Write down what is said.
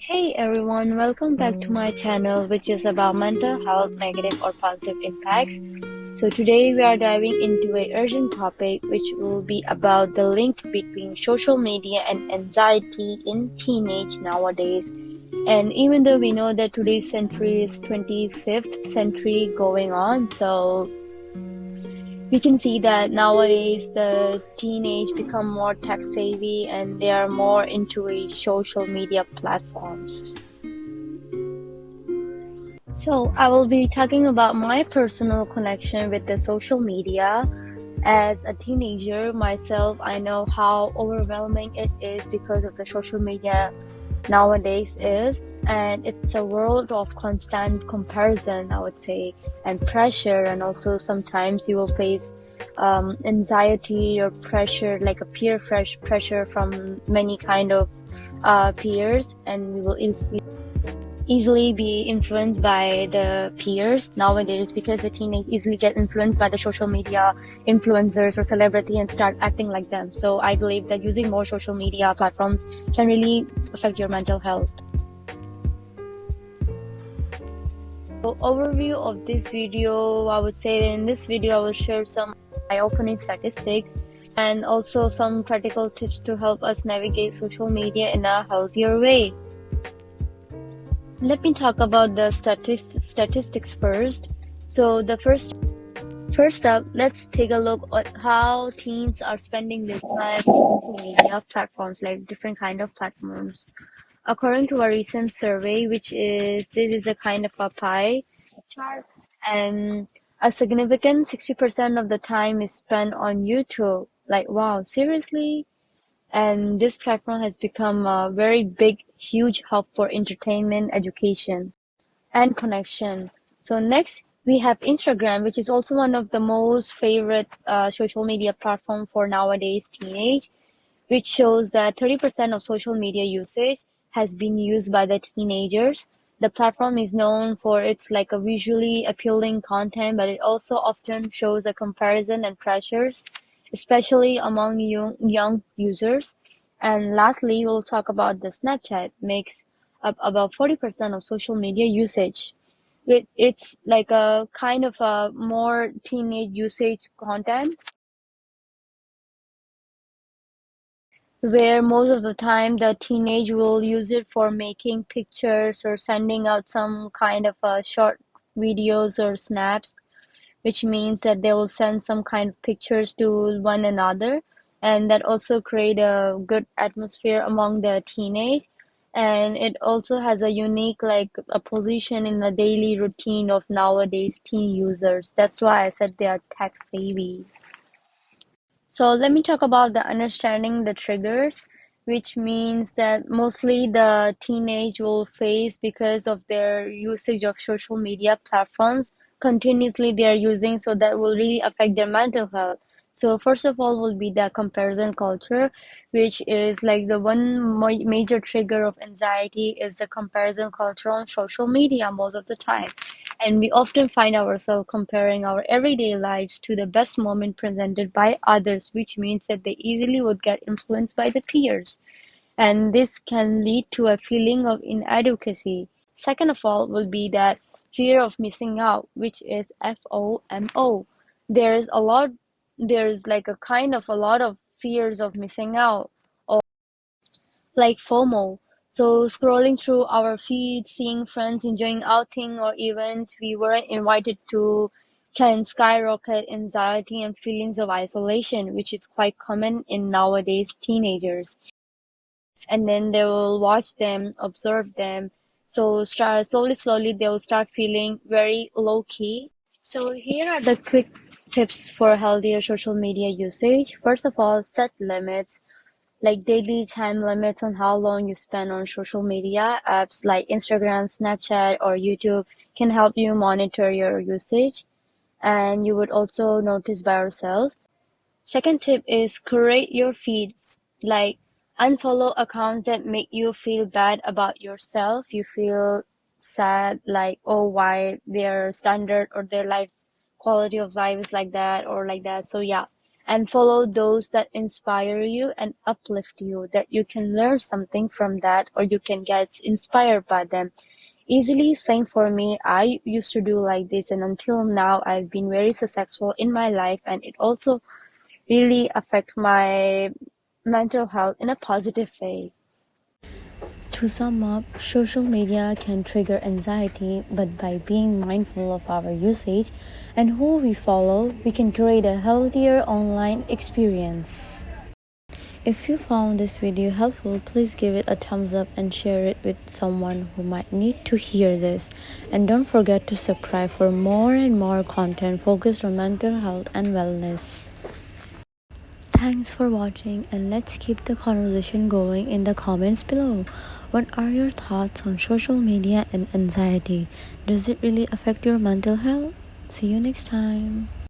Hey everyone, welcome back to my channel, which is about mental health, negative or positive impacts. So today we are diving into a urgent topic, which will be about the link between social media and anxiety in teenage nowadays. And even though we know that today's century is 25th century going on, so we can see that nowadays the teenage become more tech savvy and they are more into a social media platforms. So, I will be talking about my personal connection with the social media. As a teenager myself, I know how overwhelming it is because of the social media nowadays is, and it's a world of constant comparison, I would say, and pressure, and also sometimes you will face anxiety or pressure, like a pressure from many kind of peers, and we will easily be influenced by the peers nowadays because the teenage easily get influenced by the social media influencers or celebrity and start acting like them. So I believe that using more social media platforms can really affect your mental health. So overview of this video, I would say in this video I will share some eye-opening statistics and also some practical tips to help us navigate social media in a healthier way. Let me talk about the statistics first. So the first up, let's take a look at how teens are spending their time on social media platforms, like different kind of platforms. According to a recent survey, which is this is a kind of a pie chart, and a significant 60% of the time is spent on YouTube. Like, wow, seriously? And this platform has become a very big, huge hub for entertainment, education, and connection. So next we have Instagram, which is also one of the most favorite social media platform for nowadays teenage, which shows that 30% of social media usage has been used by the teenagers. The platform is known for its like a visually appealing content, but it also often shows a comparison and pressures, especially among young users. And lastly, we'll talk about the Snapchat makes up about 40% of social media usage. It's like a kind of a more teenage usage content where most of the time the teenage will use it for making pictures or sending out some kind of short videos or snaps, which means that they will send some kind of pictures to one another, and that also create a good atmosphere among the teenage, and it also has a unique like a position in the daily routine of nowadays teen users. That's why I said they are tech savvy. So let me talk about the understanding the triggers, which means that mostly the teenage will face because of their usage of social media platforms continuously they are using, so that will really affect their mental health. So first of all will be the comparison culture, which is like the one major trigger of anxiety is the comparison culture on social media most of the time. And we often find ourselves comparing our everyday lives to the best moment presented by others, which means that they easily would get influenced by the peers. And this can lead to a feeling of inadequacy. Second of all, will be that fear of missing out, which is FOMO. There's a lot, there's like a kind of a lot of fears of missing out, like FOMO. So scrolling through our feed, seeing friends enjoying outing or events we weren't invited to can skyrocket anxiety and feelings of isolation, which is quite common in nowadays teenagers. And then they will watch them, observe them. So slowly they will start feeling very low key. So here are the quick tips for healthier social media usage. First of all, set limits like daily time limits on how long you spend on social media. Apps like Instagram, Snapchat, or YouTube can help you monitor your usage, and you would also notice by yourself. Second tip is curate your feeds. Like unfollow accounts that make you feel bad about yourself. You feel sad, like, oh, why their standard or their life quality of life is like that or like that. So yeah, and follow those that inspire you and uplift you, that you can learn something from that or you can get inspired by them easily. Same for me, I used to do like this, and until now I've been very successful in my life, and it also really affect my mental health in a positive way. To sum up, social media can trigger anxiety, but by being mindful of our usage and who we follow, we can create a healthier online experience. If you found this video helpful, please give it a thumbs up and share it with someone who might need to hear this. And don't forget to subscribe for more and more content focused on mental health and wellness. Thanks for watching, and let's keep the conversation going in the comments below. What are your thoughts on social media and anxiety? Does it really affect your mental health? See you next time.